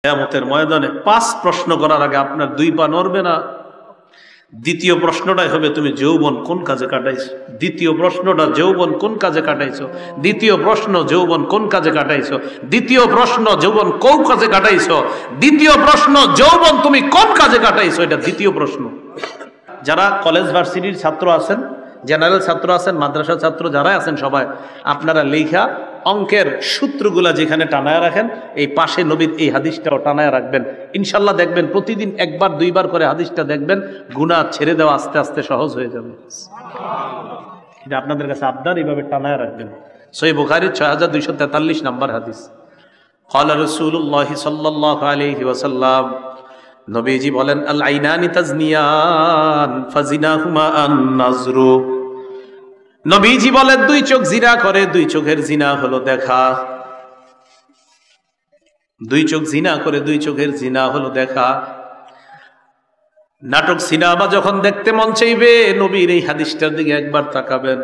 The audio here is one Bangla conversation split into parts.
কিয়ামতের ময়দানে 5 প্রশ্ন করার আগে আপনার 2 পা নড়বে না। দ্বিতীয় প্রশ্নটাই হবে তুমি যৌবন কোন কাজে কাটাইছো। দ্বিতীয় প্রশ্নটা যৌবন কোন কাজে কাটাইছো। দ্বিতীয় প্রশ্ন যৌবন কোন কাজে কাটাইছো। দ্বিতীয় প্রশ্ন যৌবন কোন কাজে কাটাইছো। দ্বিতীয় প্রশ্ন যৌবন তুমি কোন কাজে কাটাইছো, এটা দ্বিতীয় প্রশ্ন। যারা কলেজ ভার্সিটির ছাত্র আছেন, জেনারেল ছাত্র আছেন, মাদ্রাসা ছাত্র যারা আছেন, সবাই আপনারা লেখা অঙ্কের সূত্রগুলা যেখানে টানায় রাখেন, এই পাশে নবীর এই হাদিসটাও টানায় রাখবেন। ইনশাল্লাহ দেখবেন প্রতিদিন 1বার 2বার করে হাদিসটা দেখবেন, গুনাহ ছেড়ে দেওয়া আস্তে আস্তে সহজ হয়ে যাবে। এটা আপনাদের কাছে আবদার, এইভাবে টানায় রাখবেন। সহিহ বুখারীর 6243 নম্বর হাদিস। ক্বালা রাসূলুল্লাহ সাল্লাল্লাহু আলাইহি ওয়াসাল্লাম, নবীজি বলেন, আল আইনানি তাজনিয়ান ফাজিনাহুমা আন নাজরু। নবীজি বলেন 2 চোখ জিনা করে, 2 চোখের জিনা হলো দেখা। 2 চোখ জিনা করে, 2 চোখের জিনা হলো দেখা। নাটক সিনেমা যখন দেখতে মন চাইবে, নবীর এই হাদিসটার দিকে একবার তাকাবেন।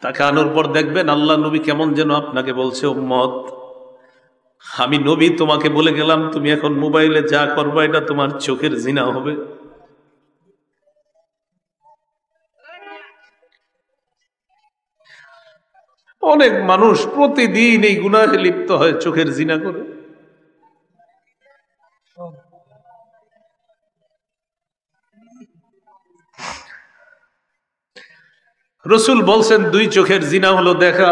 তাকানোর পর দেখবেন আল্লাহ নবী কেমন যেন আপনাকে বলছে, উম্মত, আমি নবী তোমাকে বলে গেলাম তুমি এখন মোবাইলে যা করবা এটা তোমার চোখের জিনা হবে। অনেক মানুষ প্রতিদিন এই গুনাহে লিপ্ত হয়, চোখের জিনা করে। রাসূল বলছেন 2 চোখের জিনা হলো দেখা।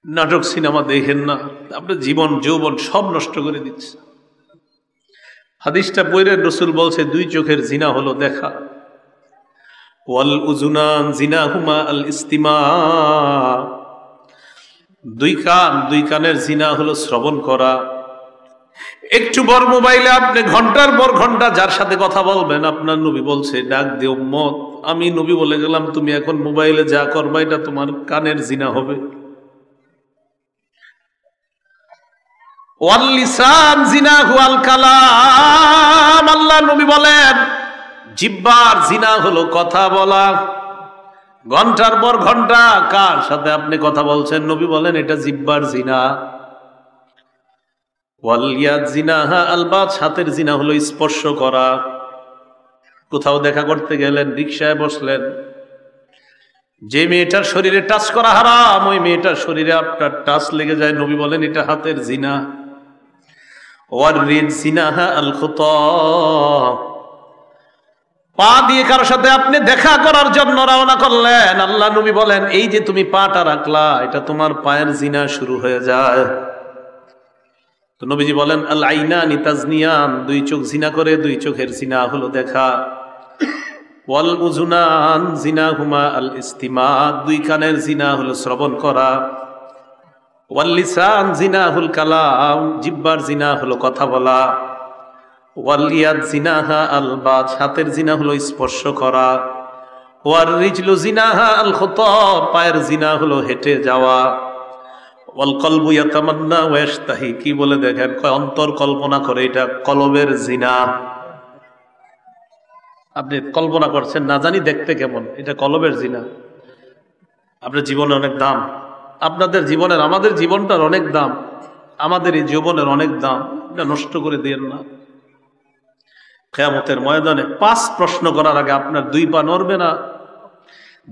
নাটক সিনেমা দেখেন না, আপনার জীবন যৌবন সব নষ্ট করে দিচ্ছে। হাদিসটা পড়ে রাসূল বলছে 2 চোখের জিনা হলো দেখা। ওয়াল উযুনান জিনাহুমা আল ইস্তিমা। 2 কানের জিনা হলো শ্রবণ করা। একটু বড় মোবাইলে আপনি ঘন্টার পর ঘন্টা যার সাথে কথা বলবেন, আপনার নবী বলছে ডাক দে, উম্মত, আমি নবী বলে গেলাম তুমি এখন মোবাইলে যা করবা এটা তোমার কানের জিনা হবে। ওয়াল লিসান জিনাহু আল কালাম। আল্লাহ নবী বলেন জিহ্বার জিনা হলো কথা বলা। ঘন্টার পর ঘন্টা কার সাথে আপনি কথা বলছেন, নবী বলেন এটা জিহ্বার জিনা। ওয়াল ইয়াদ জিনাহা আল বাত। হাতের জিনা হলো স্পর্শ করা। কোথাও দেখা করতে গেলেন, রিকশায় বসলেন, যে মেয়েটার শরীরে টাচ করা হারাম, ওই মেয়েটার শরীরে আপনার টাচ লেগে যায়, নবী বলেন এটা হাতের জিনা। ওয়ার রিদ জিনাহা আল খুতা। পা দিয়ে কারোর সাথে আপনি দেখা করার জন্য রওনা করলেন, আল্লাহ নবী বলেন এই যে তুমি পাটা রাখলা, এটা তোমার পায়ের জিনা শুরু হয়ে যায়। তো নবীজি বলেন আল আইনানি তাজনিয়ান। 2 চোখ জিনা করে, 2 চোখের জিনা হলো দেখা। ওয়াল উযুনান জিনাহুমা আল ইস্তিমা। 2 কানের জিনা হলো শ্রবণ করা। ওয়াল লিসান জিনাহুল কালাম। জিহ্বার জিনা হলো কথা বলা। ওয়াল ইয়াদ জিনাহা আল বাত। হাতের জিনা হলো স্পর্শ করা। ওয়ার রিজলু জিনাহা আল খুতা। পায়ের জিনা হলো হেঁটে যাওয়া। ওয়াল কলবু ইয়াতামান্না ওয়া ইয়াশতাহি। কি বলে দেখেন, কয় অন্তর কল্পনা করে, এটা কলবের জিনা। আপনি কল্পনা করছেন না জানি দেখতে কেমন, এটা কলবের জিনা। আপনার জীবনের অনেক দাম, আপনাদের জীবনের, আমাদের জীবনটার অনেক দাম, আমাদের এই জীবনের অনেক দাম, এটা নষ্ট করে দিয়েন না। কিয়ামতের ময়দানে 5 প্রশ্ন করার আগে আপনার 2 পা নড়বে না।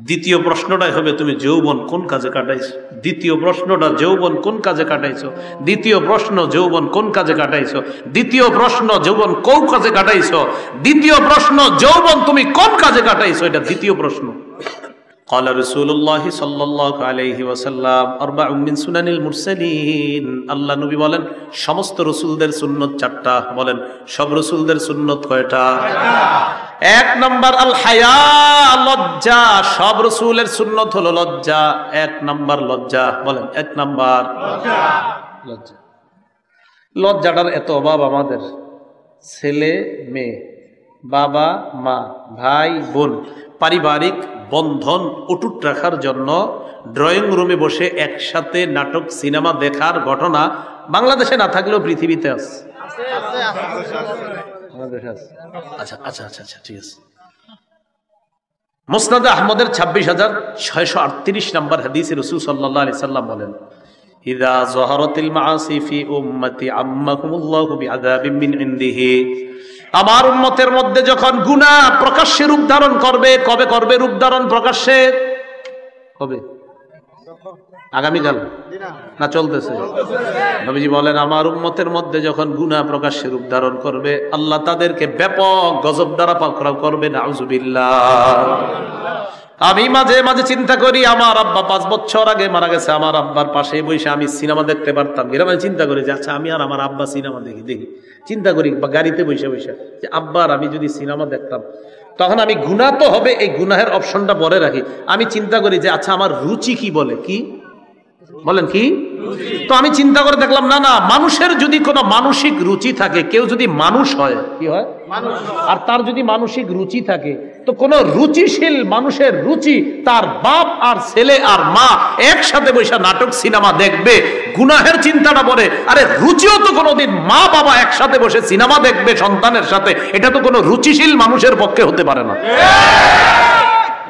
দ্বিতীয় প্রশ্নটাই হবে তুমি যৌবন কোন কাজে কাটাইছো। দ্বিতীয় প্রশ্নটা যৌবন কোন কাজে কাটাইছো। দ্বিতীয় প্রশ্ন যৌবন কোন কাজে কাটাইছো। দ্বিতীয় প্রশ্ন যৌবন কোন কাজে কাটাইছো। দ্বিতীয় প্রশ্ন যৌবন তুমি কোন কাজে কাটাইছো, এটা দ্বিতীয় প্রশ্ন। قال رسول الله صلى الله عليه وسلم أربع من سنن المرسلين। আল্লাহ নবী বলেন সমস্ত রাসূলদের সুন্নাত 4টা। বলেন সব রাসূলদের সুন্নাত কয়টা? 1 নাম্বার আল হায়া, লজ্জা। সব রাসূলের সুন্নাত হলো লজ্জা। 1 নাম্বার লজ্জা। বলেন 1 নাম্বার লজ্জা। লজ্জা, লজ্জাটার এত অভাব আমাদের। ছেলে মেয়ে, বাবা মা, ভাই বোন, পারিবারিক বন্ধন অটুট রাখার জন্য ড্রয়িং রুমে বসে একসাথে নাটক সিনেমা দেখার ঘটনা বাংলাদেশে না থাকলেও পৃথিবীতে আছে। আচ্ছা আচ্ছা আচ্ছা আচ্ছা, ঠিক আছে। মুসনাদে আহমদের 26,638 নম্বর হাদিসে রাসূল সাল্লাল্লাহু আলাইহি সাল্লাম বলেন ইযা যাহারাতিল মাআসি ফি উম্মতি আম্মাকুমুল্লাহু বিআযাবিন মিন ইনদিহি, আমার উম্মতের মধ্যে যখন গুনাহ প্রকাশ্যে রূপ ধারণ করবে, কবে করবে রূপ ধারণ প্রকাশ্যে? কবে? আগামীকাল না চলতেছে? নবীজি বলেন আমার উম্মতের মধ্যে যখন গুনাহ প্রকাশ্যে রূপ ধারণ করবে, আল্লাহ তাদেরকে ব্যাপক গজব দ্বারা পাকড়াও করবে। নাউযুবিল্লাহ। আমি মাঝে মাঝে চিন্তা করি, আমার আব্বা 5 বছর আগে মারা গেছে, আমার আব্বার পাশে বসে আমি সিনেমা দেখতে পারতাম। গ্রামে চিন্তা করি যে আচ্ছা আমি আর আমার আব্বা সিনেমা দেখি চিন্তা করি, বা গাড়িতে বসে বসে যে আব্বার আমি যদি সিনেমা দেখতাম, তখন আমি গুনাহ তো হবে, এই গুনাহের অপশনটা পরে রাখি। আমি চিন্তা করি যে আচ্ছা আমার রুচি কি বলে, কি বলেন কি? তো আমি চিন্তা করে দেখলাম না না, মানুষের যদি কোনো মানসিক রুচি থাকে, কেউ যদি মানুষ হয়, কি হয়? আর তার যদি মানসিক রুচি থাকে, তো কোন রুচিশীল মানুষের রুচি তার বাপ আর ছেলে আর মা একসাথে বসে নাটক সিনেমা দেখবে, গুনাহের চিন্তাটা পড়ে। আরে রুচিও তো কোনোদিন মা বাবা একসাথে বসে সিনেমা দেখবে সন্তানের সাথে, এটা তো কোনো রুচিশীল মানুষের পক্ষে হতে পারে না।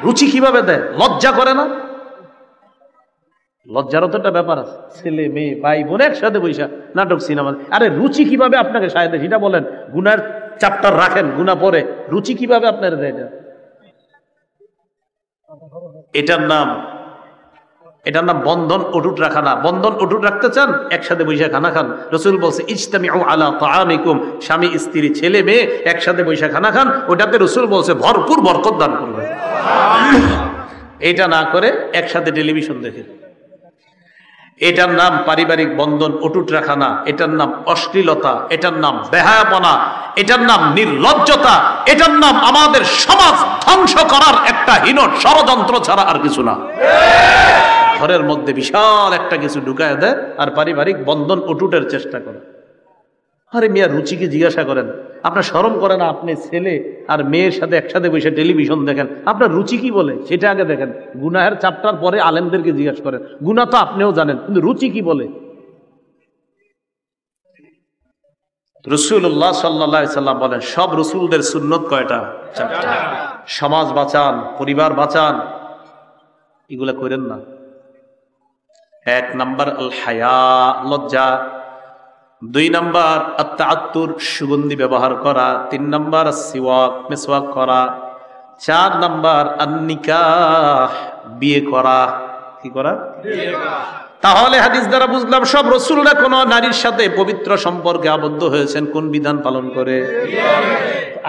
রুচি কিভাবে দেয়? লজ্জা করে না? লজ্জারও তো একটা ব্যাপার আছে। ছেলে মেয়ে ভাই বোন একসাথে বৈশা নাটক সিনেমা, আরে রুচি কিভাবে আপনাকে সাহায্য? সেটা বলেন। গুনার চ্যাপ্টার রাখেন, গুনাহ পরে রুচি কিভাবে আপনার দেয়? এটার নাম বন্ধন অটুট রাখা না। বন্ধন অটুট রাখতে চান, একসাথে বৈশা খানা খান। রাসূল বলছে ইজতামিউ আলা তাআমিকুম, স্বামী স্ত্রী ছেলে মেয়ে একসাথে বৈশা খানা খান, ওটাতে রাসূল বলছে ভরপুর বরকত দান করবে। এটা না করে একসাথে টেলিভিশন দেখে, এটার নাম পারিবারিক বন্ধন অটুট রাখা না, এটার নাম অশ্লীলতা, এটার নাম বেহায়াপনা, এটার নাম নির্লজ্জতা, এটার নাম আমাদের সমাজ ধ্বংস করার একটা হীন ষড়যন্ত্র ছাড়া আর কিছু না। ঘরের মধ্যে বিশাল একটা কিছু ঢুকায় দেয় আর পারিবারিক বন্ধন অটুটের চেষ্টা করে। আরে মিয়া, রুচিকে জিজ্ঞাসা করেন। আপনার শরম করে না? আপনি ছেলে আর মেয়ের সাথে একসাথে বসে টেলিভিশন দেখেন, আপনার রুচি কি বলে সেটা আগে দেখেন। গুনাহের চ্যাপ্টার পরে আলেমদেরকে জিজ্ঞাসা করেন। গুনাহ তো আপনিও জানেন, কিন্তু রুচি কি বলে? রাসূলুল্লাহ সাল্লাল্লাহু আলাইহি সাল্লাম বলেন সব রাসূলদের সুন্নত কয়টা? 4টা। সমাজ বাঁচান, পরিবার বাঁচান, এগুলা করেন না। 1 নাম্বার আল হায়া, লজ্জা। 2 নাম্বার আত-তাআত্তুর, সুগন্ধি ব্যবহার করা। 3 নাম্বার সিওয়াক, মিসওয়াক করা। 4 নাম্বার আন-নিকাহ, বিয়ে করা। কি করা? বিয়ে করা। তাহলে হাদিস দ্বারা বুঝলাম সব রাসূলরা কোন নারীর সাথে পবিত্র সম্পর্কে আবদ্ধ হয়েছেন কোন বিধান পালন করে?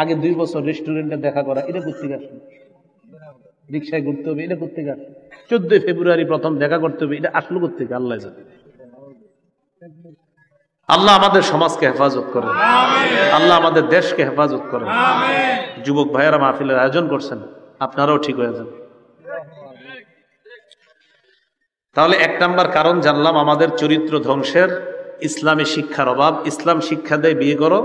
আগে 2 বছর রেস্টুরেন্টে দেখা করা, এটা করতে গেছে। রিকশায় ঘুরতে হবে, এটা করতে গেছে। 14 ফেব্রুয়ারি প্রথম দেখা করতে হবে, এটা আসলো করতে গেছে। আল্লাহ জানে। আল্লাহ আমাদের সমাজকে হেফাজত করেন, আল্লাহ আমাদের দেশকে হেফাজত করেন। যুবক ভাইয়েরা মাহফিলের আয়োজন করছেন, আপনারাও ঠিক হয়ে যান। তাহলে 1 নাম্বার কারণ জানলাম আমাদের চরিত্র ধ্বংসের, ইসলামী শিক্ষার অভাব। ইসলাম শিক্ষা দেয় বিয়ে করো,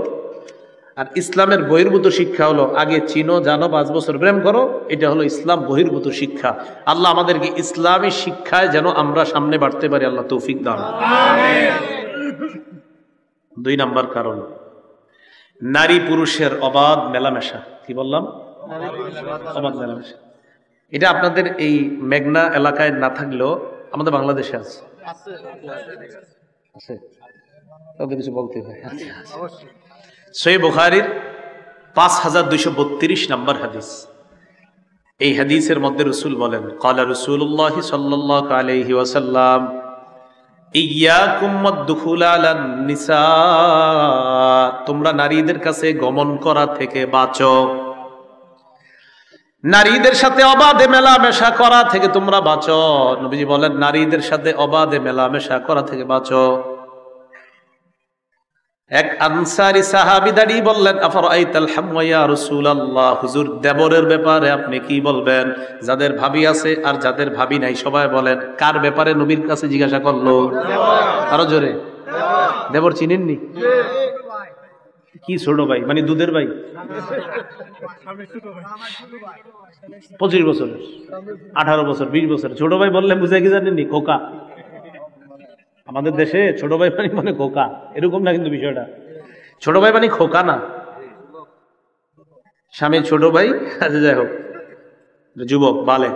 আর ইসলামের বহির্ভূত শিক্ষা হলো আগে চিনো, জানো, 5 বছর প্রেম করো। এটা হলো ইসলাম বহির্ভূত শিক্ষা। আল্লাহ আমাদেরকে ইসলামী শিক্ষায় যেন আমরা সামনে বাড়তে পারি, আল্লাহ তৌফিক দান। 2 নাম্বার কারণ নারী পুরুষের অবাধ মেলামেশা। কি বললাম? অবাধ মেলামেশা। এটা আপনাদের এই মেঘনা এলাকায় না থাকলেও আমাদের বাংলাদেশে আছে। কিছু বলতে হয়। সহিহ বুখারীর 5232 নম্বর হাদিস। এই হাদিসের মধ্যে রাসূল বলেন, ক্বালা রাসূলুল্লাহ সাল্লাল্লাহু আলাইহি ওয়াসাল্লাম ইয়াকুম ওয়াদ-দুখুল আলান নিসা, তোমরা নারীদের কাছে গমন করা থেকে বাঁচো, নারীদের সাথে অবাধে মেলামেশা করা থেকে তোমরা বাঁচো। নবীজি বলেন নারীদের সাথে অবাধে মেলামেশা করা থেকে বাঁচো। এক আনসারী সাহাবী দাঁড়িয়ে বললেন, আফরাআইতাল হামওয়া ইয়া রাসূলুল্লাহ, হুজুর দেবরের ব্যাপারে আপনি কি বলবেন? যাদের ভাবি আছে আর যাদের ভাবি নাই, সবাই বলেন কার ব্যাপারে নবীর কাছে জিজ্ঞাসা করলো? আরো জোরে। দেবর চিনেননি? কি ছোট ভাই মানে দুধের ভাই? 25 বছর, 18 বছর, 20 বছর। ছোট ভাই বললে বুঝে কি জানেননি? খোকা। আমাদের দেশে ছোট ভাই মানে খোকা, এরকম না কিন্তু বিষয়টা। ছোট ভাই মানে খোকা না, স্বামীর ছোট ভাই। আচ্ছা যাই হোক, যুবক বালেক।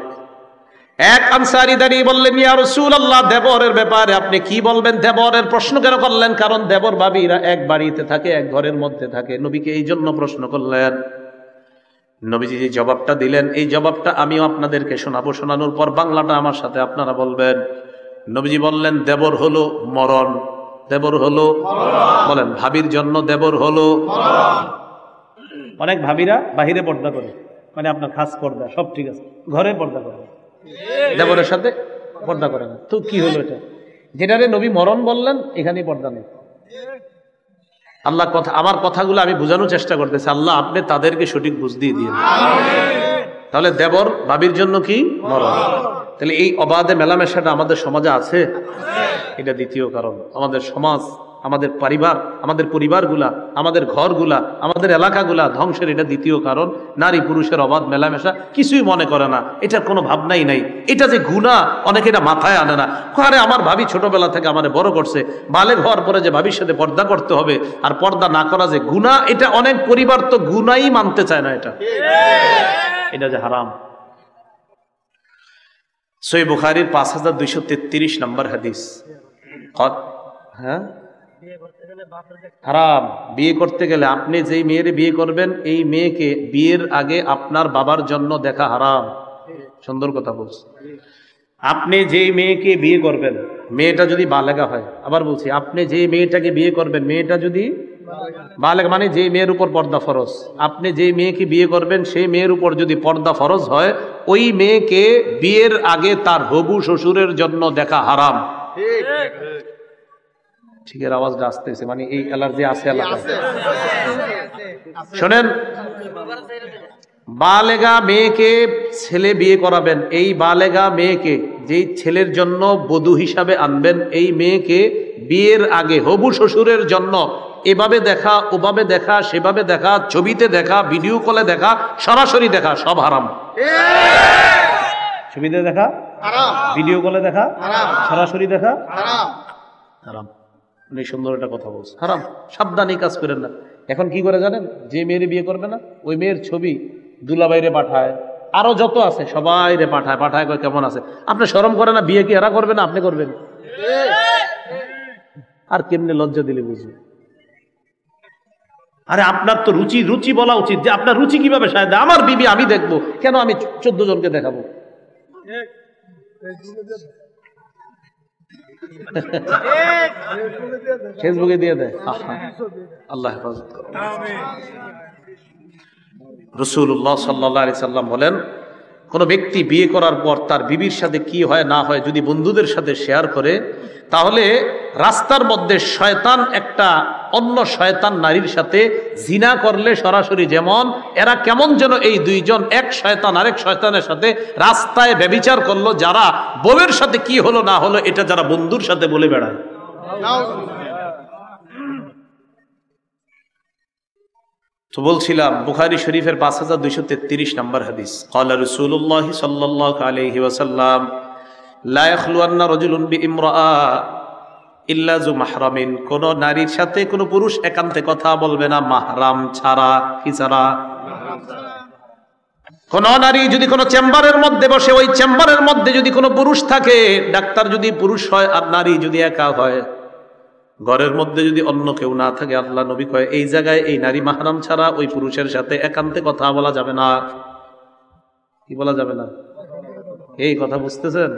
এক আনসারী দাঁড়িয়ে বললেন, ইয়া রাসূলুল্লাহ, দেবরের ব্যাপারে আপনি কি বলবেন? দেবরের প্রশ্ন কেন করলেন? কারণ দেবর ভাবিরা এক বাড়িতে থাকে, এক ঘরের মধ্যে থাকে। নবীকে এই জন্য প্রশ্ন করলেন। নবীজি যে জবাবটা দিলেন, এই জবাবটা আমিও আপনাদেরকে শোনাবো। শোনানোর পর বাংলাটা আমার সাথে আপনারা বলবেন। নবীজি বললেন, দেবর হলো মরণ। দেবর হলো বলেন, ভাবির জন্য দেবর হলো। অনেক ভাবিরা বাহিরে পর্দা করে, মানে আপনার খাস পর্দা সব ঠিক আছে, ঘরে পর্দা করে, দেবরের সাথে পর্দা করে না। তো কি হলো এটা? যেটারে নবী মরণ বললেন, এখানেই পর্দা নেই। আল্লাহ কথা, আমার কথাগুলো আমি বোঝানোর চেষ্টা করতেছি, আল্লাহ আপনি তাদেরকে সঠিক বুঝ দিয়ে দিন। তাহলে দেবর ভাবির জন্য কি মরণ। তাহলে এই অবাধে মেলামেশাটা আমাদের সমাজে আছে, এটা দ্বিতীয় কারণ। আমাদের সমাজ, আমাদের পরিবারগুলা, আমাদের ঘরগুলা, আমাদের এলাকাগুলা ধ্বংসের এটা দ্বিতীয় কারণ। নারী পুরুষের অবাধ মেলামেশা, কিছুই মনে করে না, এটার কোনো ভাবনাই নাই। এটা যে গুনাহ, অনেকে এটা মাথায় আনে না। আরে আমার ভাবি ছোটবেলা থেকে আমার বড় করছে, বালেগ হওয়ার পরে যে ভাবির সাথে পর্দা করতে হবে, আর পর্দা না করা যে গুনাহ, এটা অনেক পরিবার তো গুনাহই মানতে চায় না। এটা যে হারাম। সহিহ বুখারীর 5233 নম্বর হাদিস। হ্যাঁ, হারাম। বিয়ে করতে গেলে আপনি যেই মেয়ের বিয়ে করবেন, এই মেয়েকে বিয়ের আগে আপনার বাবার জন্য দেখা হারাম। সুন্দর কথা বলছি। আপনি যেই মেয়েকে বিয়ে করবেন, মেয়েটা যদি বালেগা হয়, আবার বলছি, আপনি যেই মেয়েটাকে বিয়ে করবেন, মেয়েটা যদি বালেগা, মানে যেই মেয়ের উপর পর্দা ফরজ, আপনি যেই মেয়েকে বিয়ে করবেন সেই মেয়ের উপর যদি পর্দা ফরজ হয়, ওই মেয়েকে বিয়ের আগে তার হবু শ্বশুরের জন্য দেখা হারাম। ঠিকের আওয়াজটা আসতেছে, মানে এই অ্যালার্জি আছে এলাকায়। শোনেন, বালেগা মেয়েকে ছেলে বিয়ে করাবেন, এই বালেগা মেয়েকে যেই ছেলের জন্য বধূ হিসাবে আনবেন, এই মেয়েকে বিয়ের আগে হবু শ্বশুরের জন্য এভাবে দেখা, ওভাবে দেখা, সেভাবে দেখা, ছবিতে দেখা, ভিডিও কলে দেখা, সরাসরি দেখা, সব হারাম। ছবিতে দেখা হারাম, ভিডিও কলে দেখা হারাম, সরাসরি দেখা হারাম। অনেক সুন্দর একটা কথা বলছে, হারাম। সাবধানে কাজ করেন না। এখন কি করে জানেন? যে মেয়ের বিয়ে করবে না, ওই মেয়ের ছবি দুলাভাইরে পাঠায়, আরো যত আছে সবাই রে পাঠায় কয় কেমন আছে। আপনি শরম করে না? বিয়ে কি এরা করবে না, আপনি করবেন? আর কেমনে লজ্জা দিলে বুঝবে? আরে আপনার তো রুচি বলা উচিত, যে আপনার রুচি কিভাবে সাহায্য। আমার বিবি আমি দেখবো কেন, আমি 14 জনকে দেখাবো? ফেসবুকে দিয়ে দেয়। আল্লাহ হেফাজত করুন। রাসূলুল্লাহ সাল্লাল্লাহু আলাইহি সাল্লাম বলেন, কোন ব্যক্তি বিয়ে করার পর তার বিবির সাথে কি হয় না হয় যদি বন্ধুদের সাথে শেয়ার করে, তাহলে রাস্তার মধ্যে শয়তান একটা অন্য শয়তান নারীর সাথে জিনা করলে সরাসরি, যেমন এরা কেমন যেন এই দুইজন এক শয়তান আরেক শয়তানের সাথে রাস্তায় ব্যভিচার করলো, যারা বউয়ের সাথে কি হলো না হলো এটা যারা বন্ধুর সাথে বলে বেড়ায়। তো বলছিলাম, বুখারী শরীফের 5233 নম্বর হাদিস। ক্বালা রাসূলুল্লাহ সাল্লাল্লাহু আলাইহি ওয়াসাল্লাম, লা ইয়াখলুয়ান্না রাজুলুন বিইমরাআ ইল্লা যু মাহরামিন। কোন নারীর সাথে কোন পুরুষ একান্তে কথা বলবে না মাহরাম ছাড়া। কি ছাড়া? কোন নারী যদি কোন চেম্বারের মধ্যে বসে, ওই চেম্বারের মধ্যে যদি কোনো পুরুষ থাকে, ডাক্তার যদি পুরুষ হয় আর নারী যদি একা হয়, ঘরের মধ্যে যদি অন্য কেউ না থাকে, আল্লাহ নবী কয় এই জায়গায় এই নারী মাহরাম ছাড়া ওই পুরুষের সাথে একান্তে কথা বলা যাবে না। কি বলা যাবে না? এই কথা বুঝতেছেন?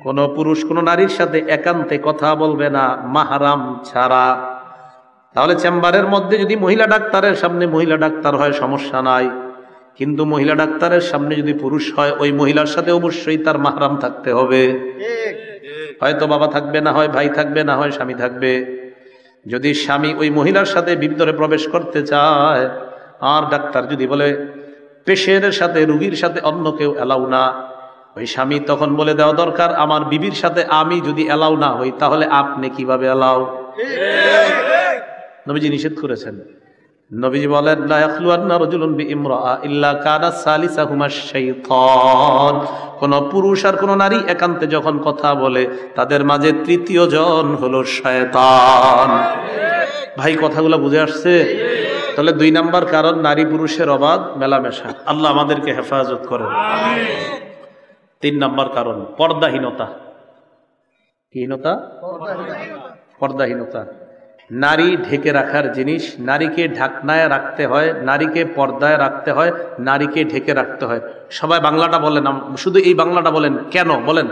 কোন পুরুষ কোন নারীর সাথে একান্তে কথা বলবে না মাহরাম ছাড়া। তাহলে চেম্বারের মধ্যে যদি মহিলা ডাক্তারের সামনে মহিলা ডাক্তার হয় সমস্যা নাই, কিন্তু মহিলা ডাক্তারের সামনে যদি পুরুষ হয়, ওই মহিলার সাথে অবশ্যই তার মাহরাম থাকতে হবে। হয়তো বাবা থাকবে, না হয় ভাই থাকবে, না হয় স্বামী থাকবে। যদি স্বামী ওই মহিলার সাথে ভিতরে প্রবেশ করতে চায়, আর ডাক্তার যদি বলে পেশেন্টের সাথে, রোগীর সাথে অন্য কেউ এলাও না, ওই স্বামী তখন বলে দেওয়া দরকার, আমার বিবির সাথে আমি যদি এলাও না হই, তাহলে আপনি কিভাবে এলাও? নবীজি নিষেধ করেছেন। নবীজি বলেন, লা ইয়াখলুয়ান্না রাজুলুন বিইমরাআ ইল্লা কানা সালিসাহুমা শাইতান। কোন পুরুষ আর কোন নারী একান্তে যখন কথা বলে, তাদের মাঝে তৃতীয় জন হলো শয়তান। ভাই কথাগুলো বুঝে আসছে? তাহলে 2 নাম্বার কারণ নারী পুরুষের অবাধ মেলামেশা। আল্লাহ আমাদেরকে হেফাজত করেন। 3 নম্বর কারণ পর্দাহীনতা। হীনতা, পর্দাহীনতা। নারী ঢেকে রাখার জিনিস, নারীকে ঢাকনায় রাখতে হয়, নারীকে পর্দায় রাখতে হয়, নারীকে ঢেকে রাখতে হয়। সবাই বাংলাটা বলেন, শুধু এই বাংলাটা বলেন। কেন বলেন?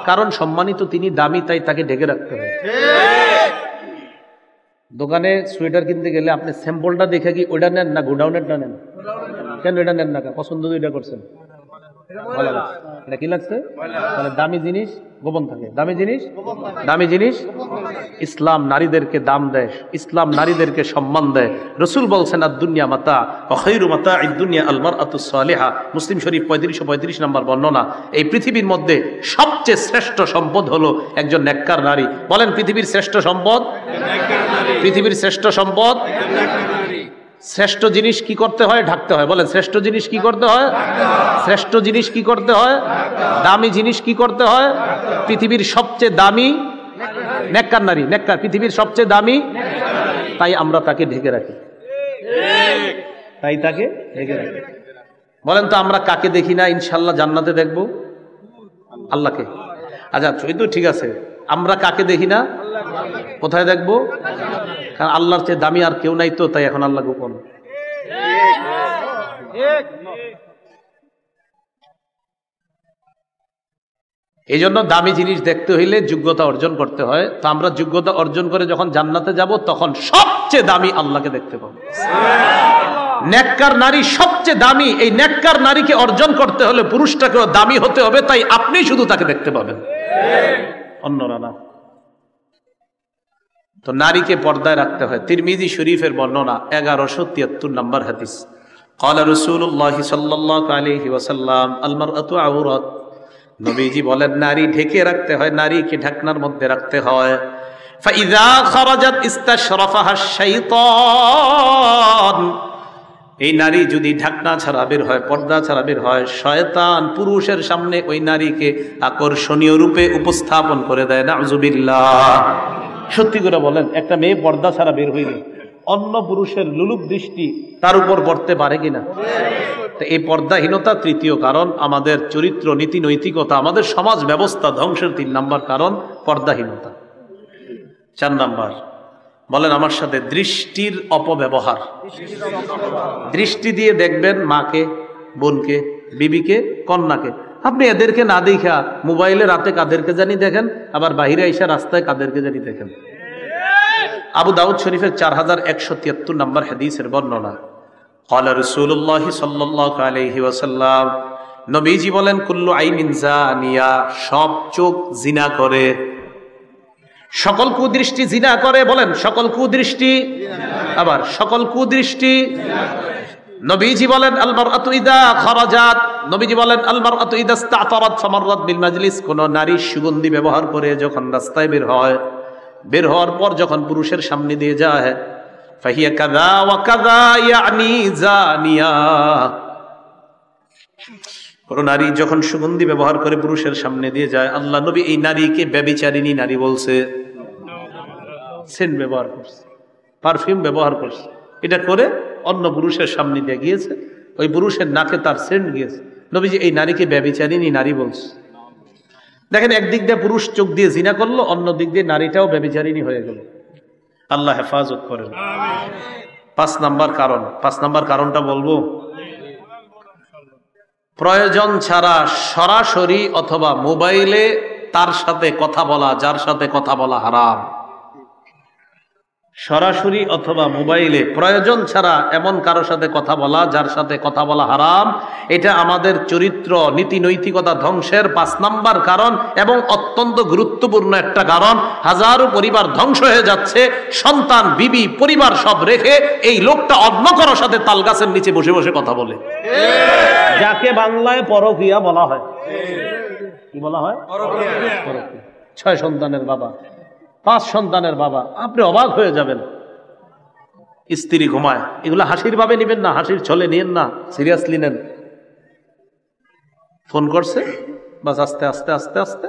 কারণ সম্মানিত তিনি, দামি, তাই তাকে ঢেকে রাখতে হয়। দোকানে সোয়েটার কিনতে গেলে আপনি স্যাম্পলটা দেখে কি ওইটা নেন না গোডাউনেরটা নেন? কেন এটা নেন না? পছন্দ তো এটা করছেন, ভালো লাগছে, এটা কি লাগছে? তাহলে দামি জিনিস গোপন থাকে, দামি জিনিস, দামি জিনিস। ইসলাম নারীদেরকে দাম দেয়, ইসলাম নারীদেরকে সম্মান দেয়। রসুল বলছেন আদ-দুনিয়া মাতা ওয়া খায়রু মাতা'আদ দুনিয়া আল মারআতু সালিহা। মুসলিম শরীফ 3535 নম্বর বর্ণনা। এই পৃথিবীর মধ্যে সবচেয়ে শ্রেষ্ঠ সম্পদ হলো একজন নেককার নারী। বলেন, পৃথিবীর শ্রেষ্ঠ সম্পদ? পৃথিবীর শ্রেষ্ঠ সম্পদ। শ্রেষ্ঠ জিনিস কি করতে হয়? ঢাকতে হয়। বলেন, শ্রেষ্ঠ জিনিস কি করতে হয়? শ্রেষ্ঠ জিনিস কি করতে হয়? দামি জিনিস কি করতে হয়? পৃথিবীর সবচেয়ে দামি নেককার নারী, নেককার, পৃথিবীর সবচেয়ে দামি, তাই আমরা তাকে ঢেকে রাখি, তাই তাকে ঢেকে রাখি। বলেন তো আমরা কাকে দেখি না ইনশাল্লাহ জান্নাতে দেখবো? আল্লাহকে। আচ্ছা, তো ঠিক আছে, আমরা কাকে দেখি না? কোথায় দেখবো? কারণ আল্লাহর চেয়ে দামি আর কেউ নাই, তো তাই এখন আল্লাহ গোপন। এই জন্য দামি জিনিস দেখতে হইলে যোগ্যতা অর্জন করতে হয়। তো আমরা যোগ্যতা অর্জন করে যখন জান্নাতে যাব, তখন সবচেয়ে দামি আল্লাহকে দেখতে পাবো। নেককার নারী সবচেয়ে দামি। এই নেককার নারীকে অর্জন করতে হলে পুরুষটাকেও দামি হতে হবে, তাই আপনি শুধু তাকে দেখতে পাবেন, অন্যরা না। তো নারীকে পর্দায় রাখতে হয়। তিরমিজি শরীফের বর্ণনা 1173 নম্বর হাদিস। قال رسول الله صلى الله عليه وسلم المرأة عورة। নবীজি বলেন, নারী ঢেকে রাখতে হয়, নারীকে ঢাকনার মধ্যে রাখতে হয়। فإذا خرجت استشرفها الشيطان। এই নারী যদি ঢাকনা ছাড়া বের হয়, পর্দা ছাড়া বের হয়, শয়তান পুরুষের সামনে ওই নারীকে আকর্ষণীয় রূপে উপস্থাপন করে দেয়। নাউজুবিল্লাহ। সত্যি করে বলেন, একটা মেয়ে পর্দা ছাড়া বের হইলে অন্য পুরুষের লুলুপ দৃষ্টি তার উপর পড়তে পারে কিনা? তো এই পর্দাহীনতা তৃতীয় কারণ। আমাদের চরিত্র, নীতি, নৈতিকতা, আমাদের সমাজ ব্যবস্থা ধ্বংসের 3 নম্বর কারণ পর্দাহীনতা। 4 নম্বর, বলেন আমার সাথে, দৃষ্টির অপব্যবহার। দৃষ্টি দিয়ে দেখবেন মাকে, বোনকে, বিবিকে, কন্যাকে। আপনি এদেরকে না দেখা মোবাইলে রাতে কাদেরকে জানি দেখেন, আবার বাহিরে আইসা রাস্তায় কাদেরকে জানি দেখেন। আবু দাউদ শরীফের 4173 নম্বর হাদিসের বর্ণনা। قال رسول الله صلى الله عليه وسلم। নবীজি বলেন, কুল্লু আইনিন জানিয়া। সব চোখ জিনা করে, সকল কুদৃষ্টি জিনা করে। বলেন, সকল কুদৃষ্টি, আবার সকল কুদৃষ্টি। নবীজি বলেন, আল মারআতু ইদা খারাজাত। নবীজি বলেন, আল মারআতু ইদা ইসতাতারাত ফামাররাত বিল মাজলিস। কোন নারী সুগন্ধি ব্যবহার করে যখন রাস্তায় বের হয়, বের হওয়ার পর যখন পুরুষের সামনে দিয়ে যায়, ফাহিয়া কাযা ওয়া কাযা ইয়ানি জানিয়া। কোন নারী যখন সুগন্ধি ব্যবহার করে পুরুষের সামনে দিয়ে যায়, আল্লাহ নবী এই নারীকে ব্যভিচারিণী নারী বলছে। সেন্ট ব্যবহার করছে, পারফিউম ব্যবহার করছে, এটা করে অন্য পুরুষের সামনে দিয়ে গিয়েছে, ওই পুরুষের নাকে তার সেন্ট গিয়েছে। নবীজি এই নারীকে ব্যভিচারিণী নারী বলছে। দেখেন, একদিক দিয়ে পুরুষ চোখ দিয়ে জিনা করলো, অন্য দিক দিয়ে নারীটাও ব্যভিচারিণী হয়ে গেল। আল্লাহ হেফাজত করেন। 5 নম্বর কারণ। 5 নম্বর কারণটা বলবো, প্রয়োজন ছাড়া সরাসরি অথবা মোবাইলে তার সাথে কথা বলা, যার সাথে কথা বলা হারাম। সরাসরি অথবা মোবাইলে প্রয়োজন ছাড়া এমন কারো সাথে কথা বলা, যার সাথে কথা বলা হারাম। এটা আমাদের চরিত্র, নীতি, নৈতিকতা ধ্বংসের 5 নম্বর কারণ এবং অত্যন্ত গুরুত্বপূর্ণ একটা কারণ। হাজারো পরিবার ধ্বংস হয়ে যাচ্ছে, সন্তান, বিবি, পরিবার সব রেখে এই লোকটা অন্য কারো সাথে তাল গাছের নিচে বসে বসে কথা বলে, যাকে বাংলায় পরকীয়া বলা হয়। কি বলা হয়? পরকীয়া। 6 সন্তানের বাবা, 5 সন্তানের বাবা, আপনি অবাক হয়ে যাবেন। স্ত্রী ঘুমায়, এগুলো হাসির ভাবে নিবেন না, হাসির ছলে নিয়েন না, সিরিয়াসলি নেন। ফোন করছে, বাস আস্তে আস্তে আস্তে আস্তে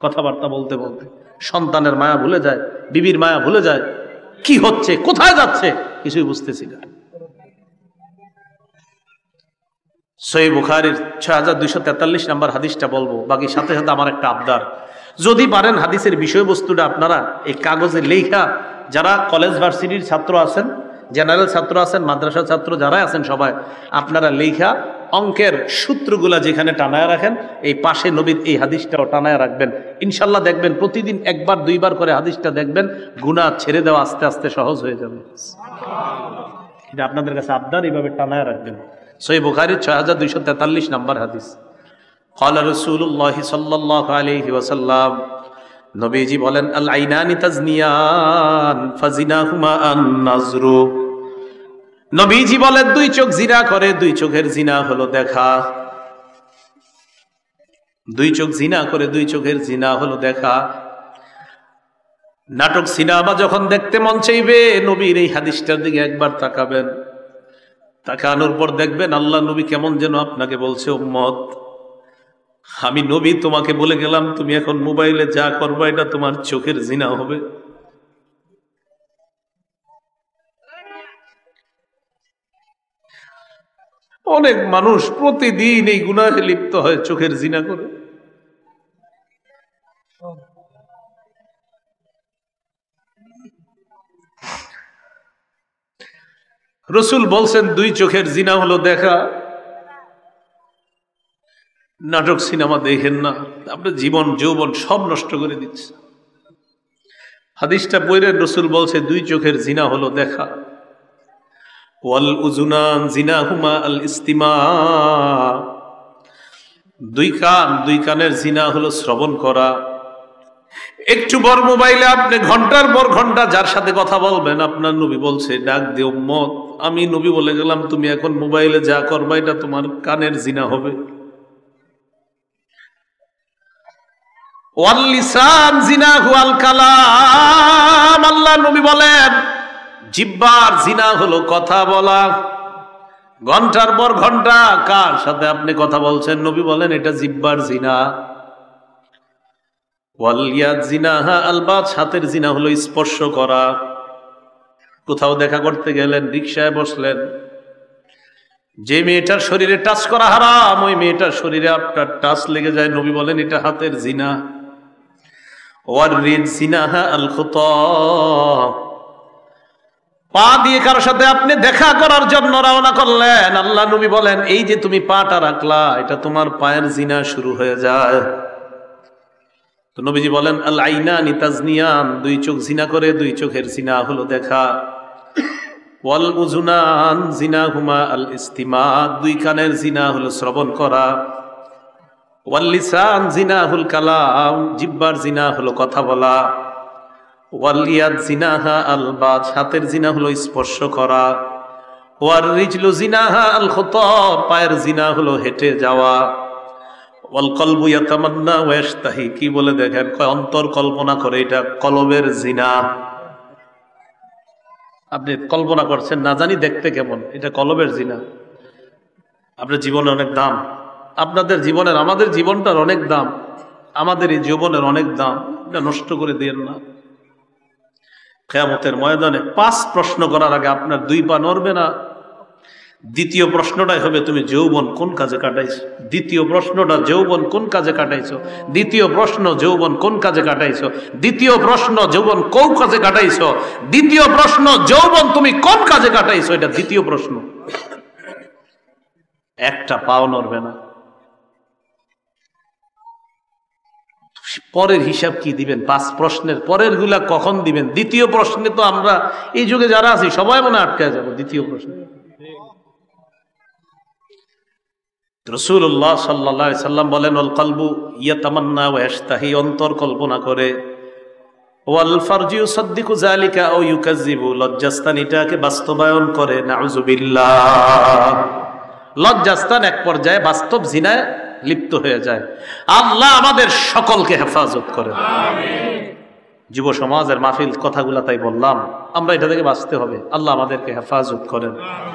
কথাবার্তা বলতে বলতে সন্তানের মায়া ভুলে যায়, বিবির মায়া ভুলে যায়, কি হচ্ছে, কোথায় যাচ্ছে কিছুই বুঝতেছি না। সহিহ বুখারীর 6243 নম্বর হাদিসটা বলবো, বাকি সাথে সাথে আমার একটা আবদার, যদি পারেন হাদিসের বিষয়বস্তুটা আপনারা এই কাগজে লেখা, যারা কলেজ ভার্সিটির ছাত্র আছেন, জেনারেল ছাত্র আছেন, মাদ্রাসা ছাত্র যারা আছেন সবাই আপনারা লেখা অঙ্কের সূত্রগুলা যেখানে টানায় রাখেন, এই পাশে নবীর এই হাদিসটাও টানায় রাখবেন। ইনশাল্লাহ দেখবেন প্রতিদিন একবার দুইবার করে হাদিসটা দেখবেন, গুনাহ ছেড়ে দেওয়া আস্তে আস্তে সহজ হয়ে যাবে। এটা আপনাদের কাছে আবদার, এইভাবে টানায় রাখবেন। সহিহ বুখারীর 6243 নম্বর হাদিস। ক্বালা রাসূলুল্লাহ সাল্লাল্লাহু আলাইহি ওয়াসাল্লাম, নবীজি বলেন, আল আইনানি তাজনিয়ান ফাজিনাহুমা আন-নাজরু। নবীজি বলেন, দুই চোখ জিনা করে, দুই চোখের জিনা হলো দেখা। দুই চোখ জিনা করে, দুই চোখের জিনা হলো দেখা। নাটক সিনেমা যখন দেখতে মন চাইবে, নবীর এই হাদিসটার দিকে একবার তাকাবেন। তাকানোর পর দেখবেন আল্লাহ নবী কেমন যেন আপনাকে বলছে, উম্মত, আমি নবী তোমাকে বলে গেলাম, তুমি এখন মোবাইলে যা করবা এটা তোমার চোখের জিনা হবে। অনেক মানুষ প্রতিদিন এই গুনাহে লিপ্ত হয়, চোখের জিনা করে। রাসূল বলছেন, দুই চোখের জিনা হলো দেখা। নাটক সিনেমা দেখেন না, আপনার জীবন যৌবন সব নষ্ট করে দিচ্ছে। হাদিসটা পড়ে রাসূল বলছে, দুই চোখের জিনা হলো দেখা। ওয়াল উযুনান জিনাহুমা আল ইস্তিমা। দুই কানের জিনা হলো শ্রবণ করা। একটু বড় মোবাইলে আপনি ঘন্টার পর ঘন্টা যার সাথে কথা বলবেন, আপনার নবী বলছে, ডাক দে উম্মত, আমি নবী বলে গেলাম, তুমি এখন মোবাইলে যা করবা এটা তোমার কানের জিনা হবে। ওয়াল লিসান জিনাহু আল কালাম। আল্লাহ নবী বলেন, জিহ্বার জিনা হলো কথা বলা। ঘন্টার পর ঘন্টা কার সাথে আপনি কথা বলছেন, নবী বলেন এটা জিহ্বার জিনা। ওয়াল ইয়াদ জিনাহা আল বাত। হাতের জিনা হলো স্পর্শ করা। কোথাও দেখা করতে গেলেন, রিকশায় বসলেন, যে মেয়েটার শরীরে টাচ করা হারাম, ওই মেয়েটার শরীরে আপনার টাচ লেগে যায়, নবী বলেন এটা হাতের জিনা। ওয়ার রিদ জিনাহা আল খুতা। পা দিয়ে কারোর সাথে আপনি দেখা করার জন্য রওনা করলেন, আল্লাহ নবী বলেন এই যে তুমি পাটা রাখলা, এটা তোমার পায়ের জিনা শুরু হয়ে যায়। তো নবীজি বলেন, আল আইনানি তাজনিয়ান। দুই চোখ জিনা করে, দুই চোখের জিনা হলো দেখা। ওয়াল উযুনান জিনাহুমা আল ইস্তিমা। দুই কানের জিনা হলো শ্রবণ করা। ওয়াল লিসান জিনাহুল কালাম। জিহ্বার জিনা হলো কথা বলা। ওয়াল ইয়াদ জিনাহা আল বাত। হাতের জিনা হলো স্পর্শ করা। ওয়ার রিজলু জিনাহা আল খুতা। পায়ের জিনা হলো হেঁটে যাওয়া। ওয়াল কলবু ইয়াতামান্না ওয়া ইয়াশতাহি। কি বলে দেখেন, কয় অন্তর কল্পনা করে, এটা কলবের জিনা। আপনি কল্পনা করছেন, না জানি দেখতে কেমন, এটা কলবের জিনা। আপনার জীবনের অনেক দাম, আপনাদের জীবনের, আমাদের জীবনটার অনেক দাম, আমাদের এই জীবনের অনেক দাম, এটা নষ্ট করে দিয়েন না। কিয়ামতের ময়দানে 5 প্রশ্ন করার আগে আপনার 2 পা নড়বে না। দ্বিতীয় প্রশ্নটাই হবে, তুমি যৌবন কোন কাজে কাটাইছো। দ্বিতীয় প্রশ্নটা, যৌবন কোন কাজে কাটাইছো। দ্বিতীয় প্রশ্ন, যৌবন কোন কাজে কাটাইছো। দ্বিতীয় প্রশ্ন, যৌবন কোন কাজে কাটাইছো। দ্বিতীয় প্রশ্ন, যৌবন তুমি কোন কাজে কাটাইছো, এটা দ্বিতীয় প্রশ্ন। একটা পাও নড়বে না। পরের হিসাব কি দিবেন? 5 প্রশ্নের পরের গুলা কখন দিবেন? দ্বিতীয় প্রশ্নে তো আমরা এই যুগে যারা আছি সবাই মনে আটকে যাবো দ্বিতীয় প্রশ্নে। রাসূলুল্লাহ সাল্লাল্লাহু আলাইহি সাল্লাম বলেন, ওয়াল কলবু ইয়াতামান্না ওয়া ইয়াশতাহি। অন্তর কল্পনা করে। ওয়াল ফারজু ইউসাদ্দিকু যালিকা আও ইউকাযযিবু। লজ্জাস্থান এটাকে বাস্তবায়ন করে। নাউযুবিল্লাহ। লজ্জাস্থান এক পর্যায়ে বাস্তব জিনায় লিপ্ত হয়ে যায়। আল্লাহ আমাদের সকলকে হেফাজত করেন। আমিন। যুব সমাজের মাহফিল কথাগুলা তাই বললাম, আমরা এটা থেকে বাঁচতে হবে। আল্লাহ আমাদেরকে হেফাজত করেন।